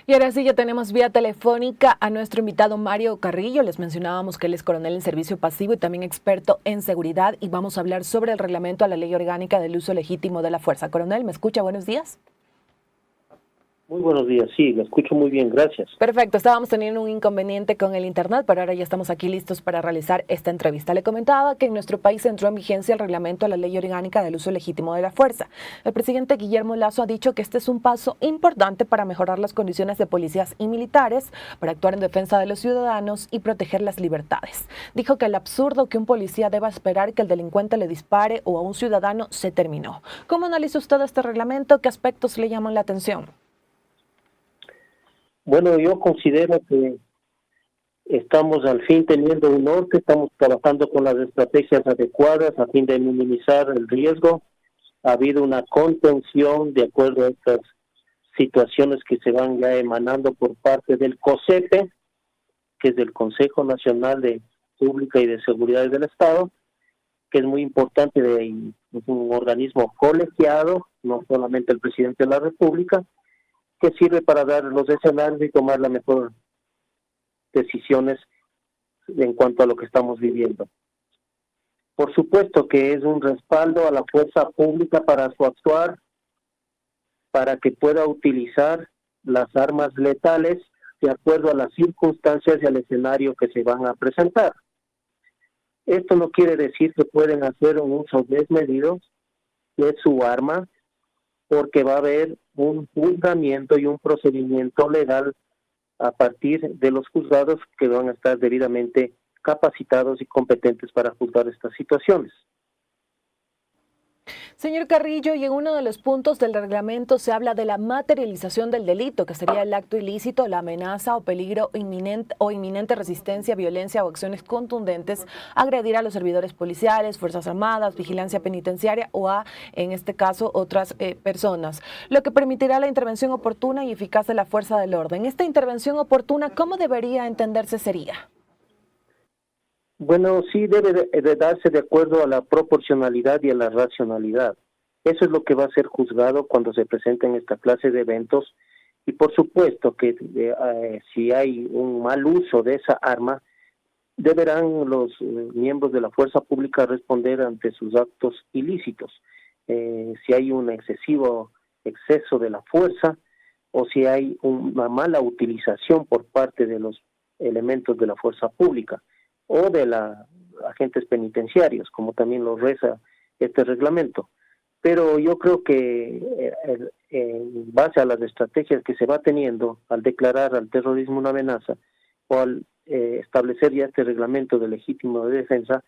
Y ahora sí, ya tenemos vía telefónica a nuestro invitado Mario Carrillo. Les mencionábamos que él es coronel en servicio pasivo y también experto en seguridad. Y vamos a hablar sobre el reglamento a la ley orgánica del uso legítimo de la fuerza. Coronel, ¿me escucha? Buenos días. Muy buenos días, sí, lo escucho muy bien, gracias. Perfecto, estábamos teniendo un inconveniente con el internet, pero ahora ya estamos aquí listos para realizar esta entrevista. Le comentaba que en nuestro país entró en vigencia el reglamento a la ley orgánica del uso legítimo de la fuerza. El presidente Guillermo Lasso ha dicho que este es un paso importante para mejorar las condiciones de policías y militares, para actuar en defensa de los ciudadanos y proteger las libertades. Dijo que el absurdo que un policía deba esperar que el delincuente le dispare o a un ciudadano se terminó. ¿Cómo analiza usted este reglamento? ¿Qué aspectos le llaman la atención? Bueno, yo considero que estamos al fin teniendo un norte, estamos trabajando con las estrategias adecuadas a fin de minimizar el riesgo. Ha habido una contención de acuerdo a estas situaciones que se van ya emanando por parte del COSEPE, que es el Consejo Nacional de Pública y de Seguridad del Estado, que es muy importante, es un organismo colegiado, no solamente el presidente de la República, que sirve para dar los escenarios y tomar las mejores decisiones en cuanto a lo que estamos viviendo. Por supuesto que es un respaldo a la fuerza pública para su actuar, para que pueda utilizar las armas letales de acuerdo a las circunstancias y al escenario que se van a presentar. Esto no quiere decir que pueden hacer un uso desmedido de su arma, porque va a haber un juzgamiento y un procedimiento legal a partir de los juzgados que van a estar debidamente capacitados y competentes para juzgar estas situaciones. Señor Carrillo, y en uno de los puntos del reglamento se habla de la materialización del delito, que sería el acto ilícito, la amenaza o peligro inminente resistencia, violencia o acciones contundentes, agredir a los servidores policiales, Fuerzas Armadas, vigilancia penitenciaria o en este caso, otras personas, lo que permitirá la intervención oportuna y eficaz de la fuerza del orden. Esta intervención oportuna, ¿cómo debería entenderse sería? Bueno, sí debe de darse de acuerdo a la proporcionalidad y a la racionalidad. Eso es lo que va a ser juzgado cuando se presenten esta clase de eventos. Y por supuesto que si hay un mal uso de esa arma, deberán los miembros de la fuerza pública responder ante sus actos ilícitos. Si hay un exceso de la fuerza o si hay una mala utilización por parte de los elementos de la fuerza pública o de los agentes penitenciarios, como también lo reza este reglamento. Pero yo creo que en base a las estrategias que se va teniendo al declarar al terrorismo una amenaza o al establecer ya este reglamento de legítimo de defensa,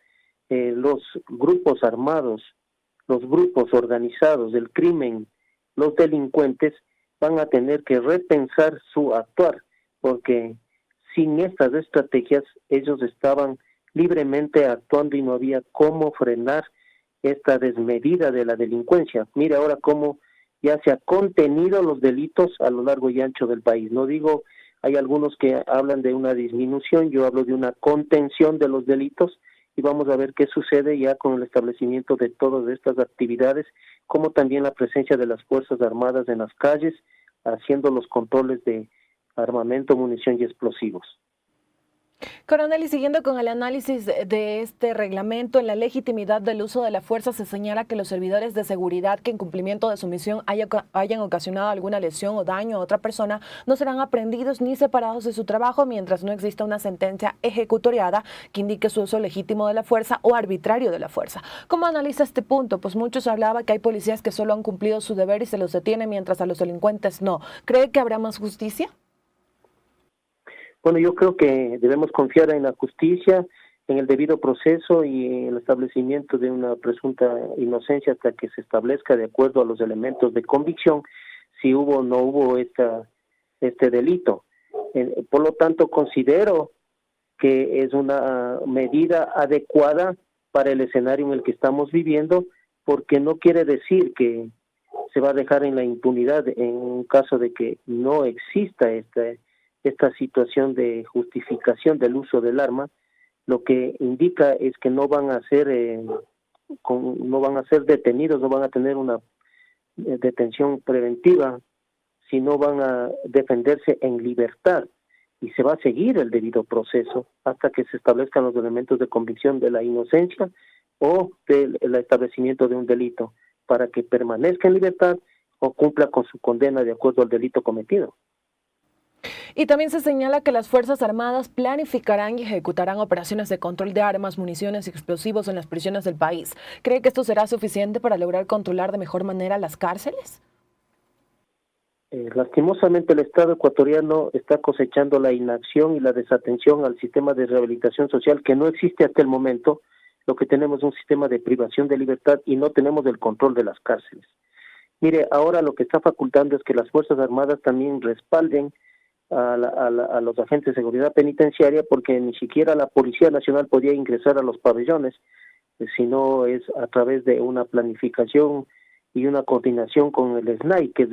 los grupos armados, los grupos organizados del crimen, los delincuentes van a tener que repensar su actuar, porque sin estas estrategias ellos estaban libremente actuando y no había cómo frenar esta desmedida de la delincuencia. Mira ahora cómo ya se ha contenido los delitos a lo largo y ancho del país. No digo, hay algunos que hablan de una disminución, yo hablo de una contención de los delitos y vamos a ver qué sucede ya con el establecimiento de todas estas actividades, como también la presencia de las Fuerzas Armadas en las calles, haciendo los controles de armamento, munición y explosivos. Coronel, y siguiendo con el análisis de este reglamento, en la legitimidad del uso de la fuerza se señala que los servidores de seguridad que en cumplimiento de su misión hayan ocasionado alguna lesión o daño a otra persona no serán aprehendidos ni separados de su trabajo mientras no exista una sentencia ejecutoriada que indique su uso legítimo de la fuerza o arbitrario de la fuerza. ¿Cómo analiza este punto? Pues muchos hablaban que hay policías que solo han cumplido su deber y se los detiene mientras a los delincuentes no. ¿Cree que habrá más justicia? Bueno, yo creo que debemos confiar en la justicia, en el debido proceso y en el establecimiento de una presunta inocencia hasta que se establezca de acuerdo a los elementos de convicción si hubo o no hubo este delito. Por lo tanto, considero que es una medida adecuada para el escenario en el que estamos viviendo, porque no quiere decir que se va a dejar en la impunidad en un caso de que no exista esta situación de justificación del uso del arma. Lo que indica es que no van a ser detenidos, no van a tener una detención preventiva, si no van a defenderse en libertad, y se va a seguir el debido proceso hasta que se establezcan los elementos de convicción de la inocencia o del el establecimiento de un delito, para que permanezca en libertad o cumpla con su condena de acuerdo al delito cometido. Y también se señala que las Fuerzas Armadas planificarán y ejecutarán operaciones de control de armas, municiones y explosivos en las prisiones del país. ¿Cree que esto será suficiente para lograr controlar de mejor manera las cárceles? Lastimosamente el Estado ecuatoriano está cosechando la inacción y la desatención al sistema de rehabilitación social, que no existe hasta el momento. Lo que tenemos es un sistema de privación de libertad y no tenemos el control de las cárceles. Mire, ahora lo que está facultando es que las Fuerzas Armadas también respalden a los agentes de seguridad penitenciaria, porque ni siquiera la Policía Nacional podía ingresar a los pabellones, sino es a través de una planificación y una coordinación con el SNAI, que es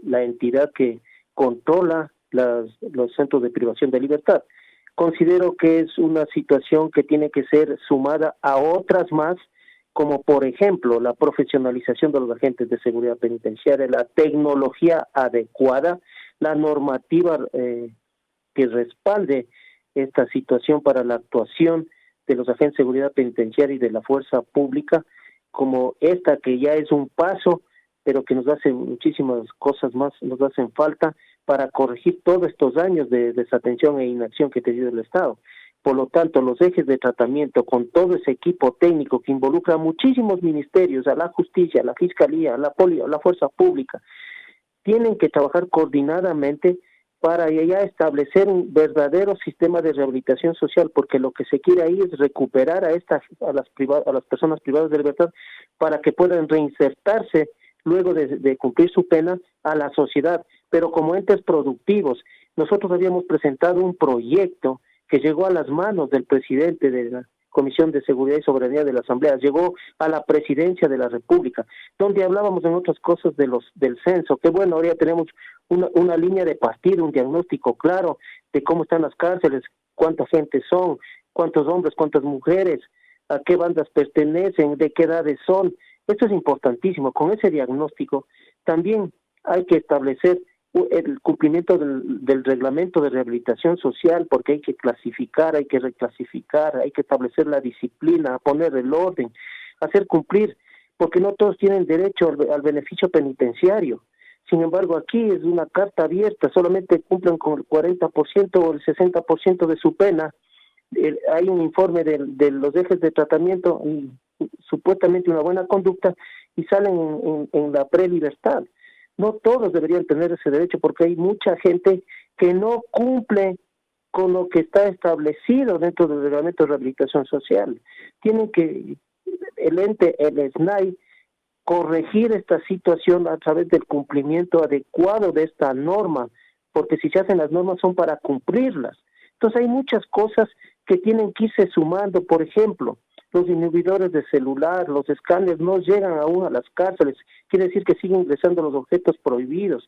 la entidad que controla los centros de privación de libertad. Considero que es una situación que tiene que ser sumada a otras más, como por ejemplo la profesionalización de los agentes de seguridad penitenciaria, la tecnología adecuada, la normativa que respalde esta situación para la actuación de los agentes de seguridad penitenciaria y de la fuerza pública, como esta, que ya es un paso, pero que nos hace muchísimas cosas más, nos hacen falta para corregir todos estos años de desatención e inacción que ha tenido el Estado. Por lo tanto, los ejes de tratamiento, con todo ese equipo técnico que involucra a muchísimos ministerios, a la justicia, a la fiscalía, a la a la fuerza pública, tienen que trabajar coordinadamente para ya establecer un verdadero sistema de rehabilitación social, porque lo que se quiere ahí es recuperar a las personas privadas de libertad para que puedan reinsertarse luego de cumplir su pena a la sociedad, pero como entes productivos. Nosotros habíamos presentado un proyecto que llegó a las manos del presidente de la Comisión de Seguridad y Soberanía de la Asamblea, llegó a la Presidencia de la República, donde hablábamos en otras cosas del censo, que bueno, ahora ya tenemos una línea de partida, un diagnóstico claro de cómo están las cárceles, cuánta gente son, cuántos hombres, cuántas mujeres, a qué bandas pertenecen, de qué edades son. Esto es importantísimo. Con ese diagnóstico también hay que establecer el cumplimiento del reglamento de rehabilitación social, porque hay que clasificar, hay que reclasificar, hay que establecer la disciplina, poner el orden, hacer cumplir, porque no todos tienen derecho al beneficio penitenciario. Sin embargo, aquí es una carta abierta, solamente cumplen con el 40% o el 60% de su pena. Hay un informe de los ejes de tratamiento y supuestamente una buena conducta, y salen en la prelibertad. No todos deberían tener ese derecho, porque hay mucha gente que no cumple con lo que está establecido dentro del reglamento de rehabilitación social. Tienen que el SNAI, corregir esta situación a través del cumplimiento adecuado de esta norma, porque si se hacen las normas son para cumplirlas. Entonces hay muchas cosas que tienen que irse sumando. Por ejemplo, los inhibidores de celular, los escáneres no llegan aún a las cárceles, quiere decir que siguen ingresando los objetos prohibidos.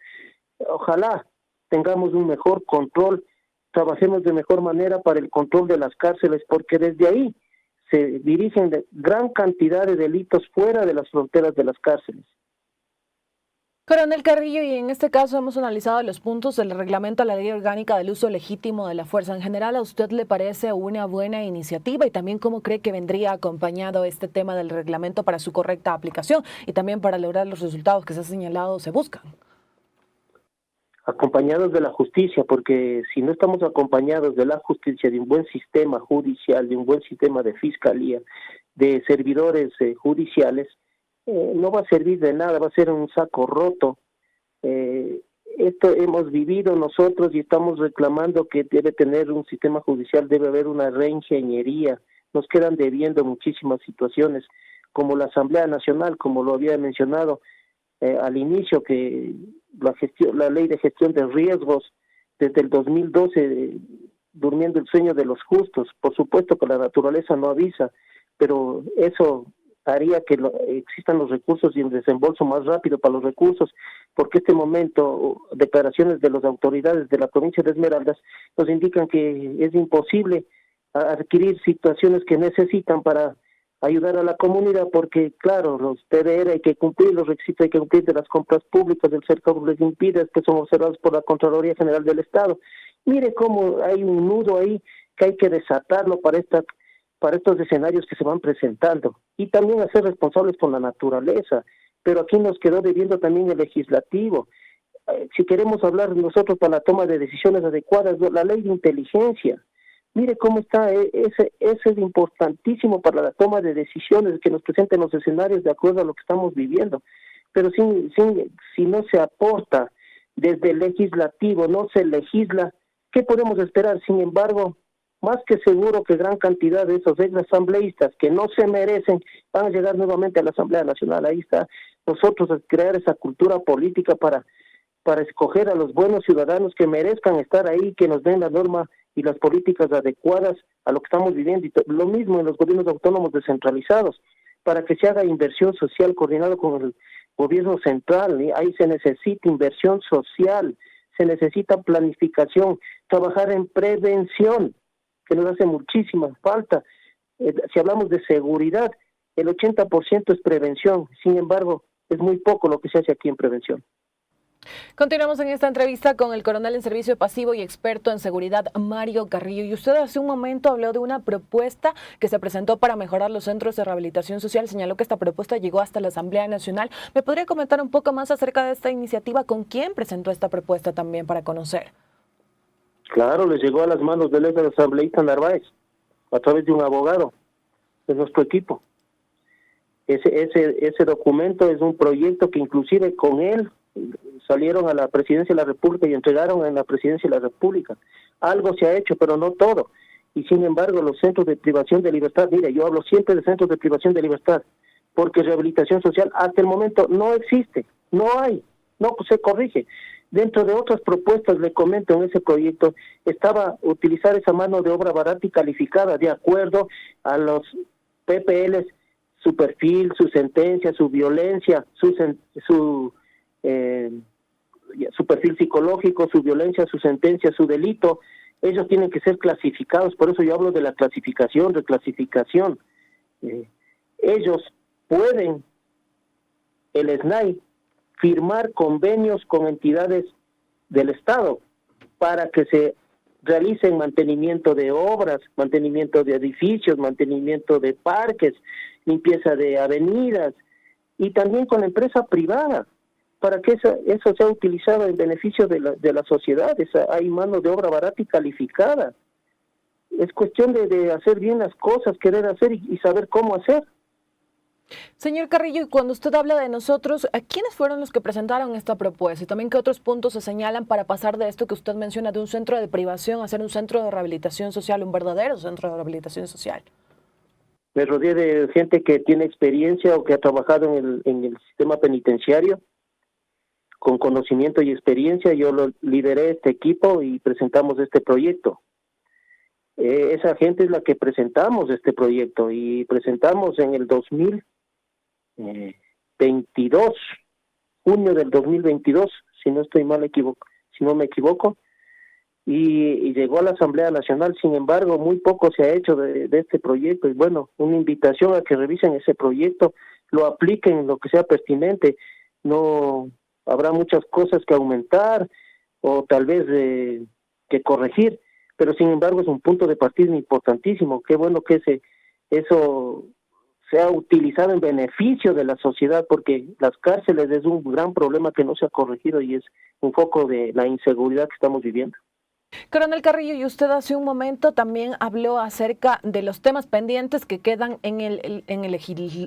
Ojalá tengamos un mejor control, trabajemos de mejor manera para el control de las cárceles, porque desde ahí se dirigen gran cantidad de delitos fuera de las fronteras de las cárceles. Coronel Carrillo, y en este caso hemos analizado los puntos del reglamento a la ley orgánica del uso legítimo de la fuerza. En general, ¿a usted le parece una buena iniciativa? Y también, ¿cómo cree que vendría acompañado este tema del reglamento para su correcta aplicación y también para lograr los resultados que se ha señalado se buscan? Acompañados de la justicia, porque si no estamos acompañados de la justicia, de un buen sistema judicial, de un buen sistema de fiscalía, de servidores judiciales, no va a servir de nada, va a ser un saco roto. Esto hemos vivido nosotros y estamos reclamando que debe tener un sistema judicial, debe haber una reingeniería. Nos quedan debiendo muchísimas situaciones, como la Asamblea Nacional, como lo había mencionado al inicio, que la ley de gestión de riesgos desde el 2012, durmiendo el sueño de los justos. Por supuesto que la naturaleza no avisa, pero eso haría que existan los recursos y el desembolso más rápido para los recursos, porque este momento, declaraciones de las autoridades de la provincia de Esmeraldas nos indican que es imposible adquirir situaciones que necesitan para ayudar a la comunidad, porque claro, los TDR hay que cumplir, los requisitos hay que cumplir de las compras públicas, del cerco les impide, que son observados por la Contraloría General del Estado. Mire cómo hay un nudo ahí que hay que desatarlo para estos escenarios que se van presentando, y también hacer responsables con la naturaleza, pero aquí nos quedó debiendo también el legislativo. Si queremos hablar nosotros para la toma de decisiones adecuadas, la ley de inteligencia, mire cómo está, ese es importantísimo para la toma de decisiones, que nos presenten los escenarios de acuerdo a lo que estamos viviendo, pero si no se aporta desde el legislativo, no se legisla, ¿qué podemos esperar? Sin embargo, más que seguro que gran cantidad de esos asambleístas que no se merecen van a llegar nuevamente a la Asamblea Nacional. Ahí está nosotros a crear esa cultura política para escoger a los buenos ciudadanos que merezcan estar ahí, que nos den la norma y las políticas adecuadas a lo que estamos viviendo. Y lo mismo en los gobiernos autónomos descentralizados, para que se haga inversión social coordinado con el gobierno central. Ahí se necesita inversión social, se necesita planificación, trabajar en prevención, que nos hace muchísima falta. Si hablamos de seguridad, el 80% es prevención, sin embargo, es muy poco lo que se hace aquí en prevención. Continuamos en esta entrevista con el coronel en servicio pasivo y experto en seguridad, Mario Carrillo. Y usted hace un momento habló de una propuesta que se presentó para mejorar los centros de rehabilitación social. Señaló que esta propuesta llegó hasta la Asamblea Nacional. ¿Me podría comentar un poco más acerca de esta iniciativa? ¿Con quién presentó esta propuesta también para conocer? Claro, les llegó a las manos del ex asambleísta Narváez, a través de un abogado de nuestro equipo. Ese documento es un proyecto que inclusive con él salieron a la Presidencia de la República y entregaron en la Presidencia de la República. Algo se ha hecho, pero no todo. Y sin embargo, los centros de privación de libertad, mire, yo hablo siempre de centros de privación de libertad, porque rehabilitación social hasta el momento no existe, no hay, no se corrige. Dentro de otras propuestas, le comento, en ese proyecto estaba utilizar esa mano de obra barata y calificada de acuerdo a los PPLs, su perfil, su sentencia, su violencia, su perfil psicológico, su violencia, su sentencia, su delito. Ellos tienen que ser clasificados, por eso yo hablo de la clasificación, reclasificación. Ellos pueden, el SNAI, firmar convenios con entidades del Estado para que se realicen mantenimiento de obras, mantenimiento de edificios, mantenimiento de parques, limpieza de avenidas, y también con la empresa privada, para que eso sea utilizado en beneficio de la sociedad. Hay mano de obra barata y calificada. Es cuestión de hacer bien las cosas, querer hacer y saber cómo hacer. Señor Carrillo, y cuando usted habla de nosotros, ¿quiénes fueron los que presentaron esta propuesta? Y también, ¿qué otros puntos se señalan para pasar de esto que usted menciona, de un centro de privación a ser un centro de rehabilitación social, un verdadero centro de rehabilitación social? Me rodeé de gente que tiene experiencia o que ha trabajado en el sistema penitenciario, con conocimiento y experiencia. Yo lideré este equipo y presentamos este proyecto. Esa gente es la que presentamos este proyecto, y presentamos en el 2022, junio del 2022, si no me equivoco, y llegó a la Asamblea Nacional. Sin embargo, muy poco se ha hecho de este proyecto, y bueno, una invitación a que revisen ese proyecto, lo apliquen lo que sea pertinente. No habrá muchas cosas que aumentar o tal vez que corregir, pero sin embargo es un punto de partida importantísimo. Qué bueno que eso sea utilizado en beneficio de la sociedad, porque las cárceles es un gran problema que no se ha corregido y es un foco de la inseguridad que estamos viviendo. Coronel Carrillo, y usted hace un momento también habló acerca de los temas pendientes que quedan en el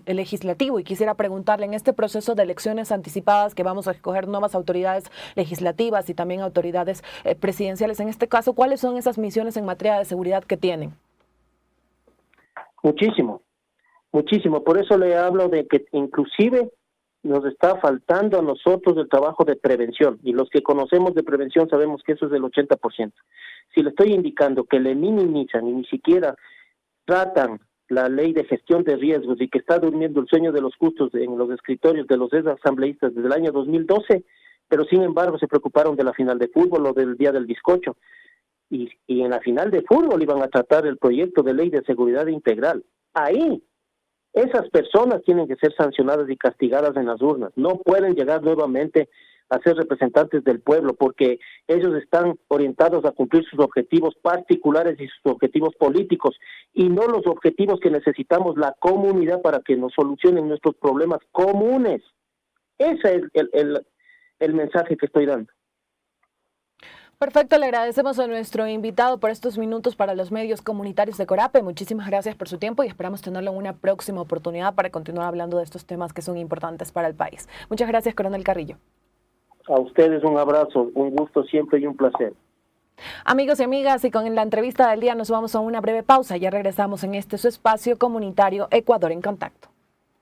legislativo, y quisiera preguntarle, en este proceso de elecciones anticipadas que vamos a escoger nuevas autoridades legislativas y también autoridades presidenciales, en este caso, ¿cuáles son esas misiones en materia de seguridad que tienen? Muchísimo. Por eso le hablo de que inclusive nos está faltando a nosotros el trabajo de prevención, y los que conocemos de prevención sabemos que eso es del 80%. Si le estoy indicando que le minimizan y ni siquiera tratan la ley de gestión de riesgos, y que está durmiendo el sueño de los justos en los escritorios de los asambleístas desde el año 2012, pero sin embargo se preocuparon de la final de fútbol o del día del bizcocho, y en la final de fútbol iban a tratar el proyecto de ley de seguridad integral. Ahí Esas personas tienen que ser sancionadas y castigadas en las urnas. No pueden llegar nuevamente a ser representantes del pueblo porque ellos están orientados a cumplir sus objetivos particulares y sus objetivos políticos y no los objetivos que necesitamos la comunidad para que nos solucionen nuestros problemas comunes. Ese es el mensaje que estoy dando. Perfecto, le agradecemos a nuestro invitado por estos minutos para los medios comunitarios de Corape. Muchísimas gracias por su tiempo y esperamos tenerlo en una próxima oportunidad para continuar hablando de estos temas que son importantes para el país. Muchas gracias, Coronel Carrillo. A ustedes un abrazo, un gusto siempre y un placer. Amigos y amigas, y con la entrevista del día nos vamos a una breve pausa. Ya regresamos en este su espacio comunitario Ecuador en Contacto.